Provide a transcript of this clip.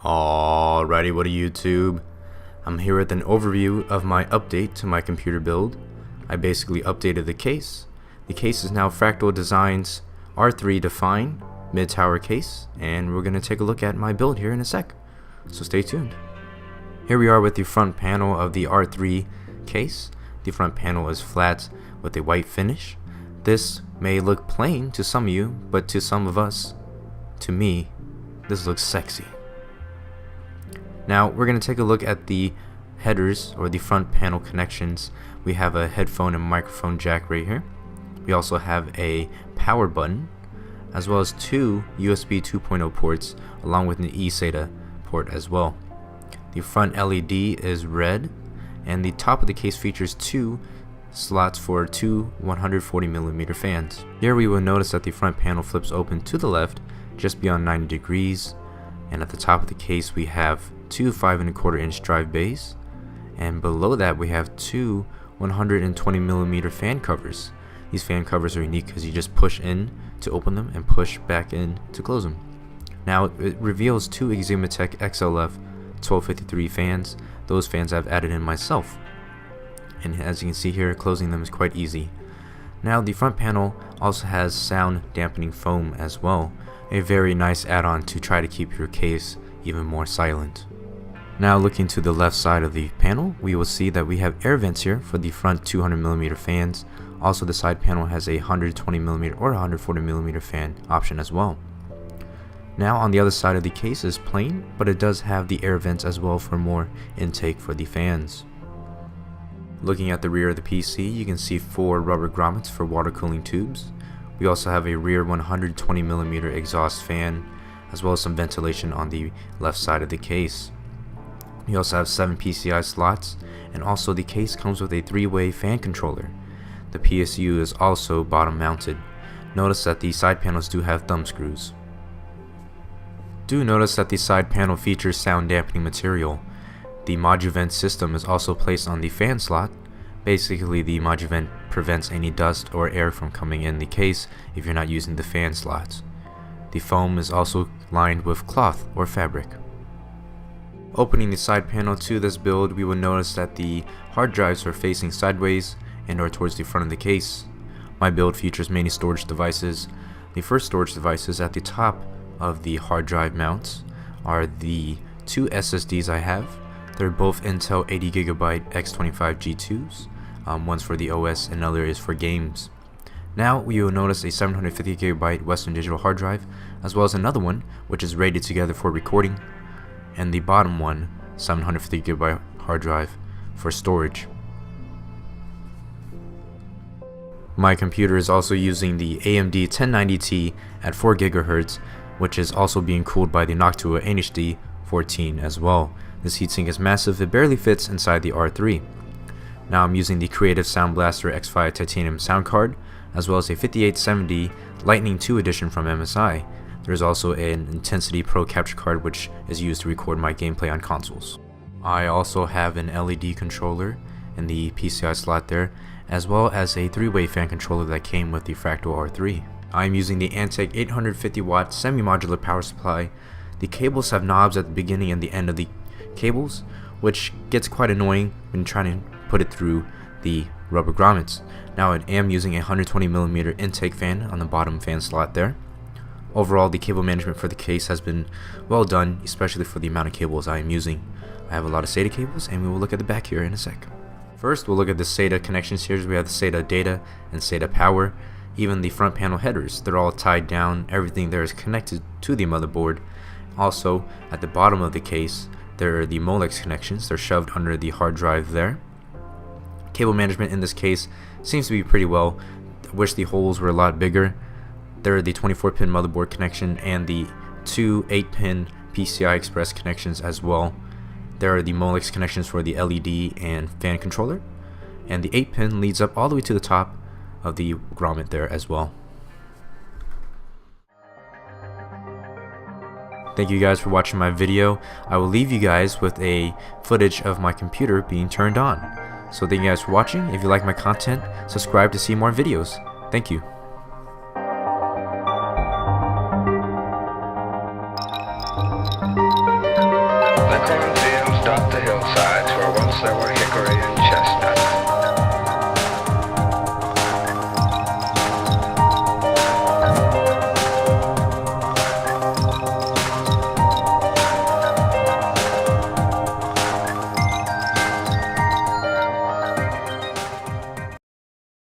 Alrighty, what a YouTube. I'm here with an overview of my update to my computer build. I basically updated the case. The case is now Fractal Designs R3 Define mid-tower case, and we're going to take a look at my build here in a sec. So stay tuned. Here we are with the front panel of the R3 case. The front panel is flat with a white finish. This may look plain to some of you, but to some of us, to me, this looks sexy. Now we're going to take a look at the headers or the front panel connections. We have a headphone and microphone jack right here. We also have a power button, as well as two USB 2.0 ports along with an eSATA port as well. The front LED is red, and the top of the case features two slots for two 140mm fans. Here we will notice that the front panel flips open to the left just beyond 90 degrees, and at the top of the case we have two 5¼ drive bays, and below that we have two 120mm fan covers. These fan covers are unique because you just push in to open them and push back in to close them. Now it reveals two Gigabyte XLF 1253 fans. Those fans I've added in myself, and as you can see here, closing them is quite easy. Now the front panel also has sound dampening foam as well, a very nice add-on to try to keep your case even more silent. Now looking to the left side of the panel, we will see that we have air vents here for the front 200mm fans. Also the side panel has a 120mm or 140mm fan option as well. Now on the other side of the case is plain, but it does have the air vents as well for more intake for the fans. Looking at the rear of the PC, you can see four rubber grommets for water cooling tubes. We also have a rear 120mm exhaust fan, as well as some ventilation on the left side of the case. We also have 7 PCI slots, and also the case comes with a 3-way fan controller. The PSU is also bottom mounted. Notice that the side panels do have thumb screws. Do notice that the side panel features sound dampening material. The ModuVent system is also placed on the fan slot. Basically, the ModuVent prevents any dust or air from coming in the case if you're not using the fan slots. The foam is also lined with cloth or fabric. Opening the side panel to this build, we will notice that the hard drives are facing sideways and or towards the front of the case. My build features many storage devices. The first storage devices at the top of the hard drive mounts are the two SSDs I have. They're both Intel 80GB X25 G2s. One's for the OS and another is for games. Now we will notice a 750GB Western Digital hard drive, as well as another one which is rated together for recording, and the bottom one, 750GB hard drive for storage. My computer is also using the AMD 1090T at 4 GHz, which is also being cooled by the Noctua NHD 14 as well. This heatsink is massive, it barely fits inside the R3. Now I'm using the Creative Sound Blaster X5 Titanium sound card, as well as a 5870 Lightning 2 edition from MSI. There's also an Intensity Pro capture card which is used to record my gameplay on consoles. I also have an LED controller in the PCI slot there, as well as a 3-way fan controller that came with the Fractal R3. I'm using the Antec 850W semi-modular power supply. The cables have knobs at the beginning and the end of the cables, which gets quite annoying when trying to put it through the rubber grommets. Now I am using a 120mm intake fan on the bottom fan slot there. Overall, the cable management for the case has been well done, especially for the amount of cables I am using. I have a lot of SATA cables, and we will look at the back here in a sec. First, we'll look at the SATA connections here. We have the SATA data and SATA power. Even the front panel headers, they're all tied down. Everything there is connected to the motherboard. Also, at the bottom of the case, there are the Molex connections. They're shoved under the hard drive there. Cable management in this case seems to be pretty well. I wish the holes were a lot bigger. There are the 24-pin motherboard connection and the two 8-pin PCI Express connections as well. There are the Molex connections for the LED and fan controller, and the 8-pin leads up all the way to the top of the grommet there as well. Thank you guys for watching my video. I will leave you guys with a footage of my computer being turned on. So thank you guys for watching. If you like my content, subscribe to see more videos. Thank you. cornfields dot the hillsides where once there were hickory and chestnut.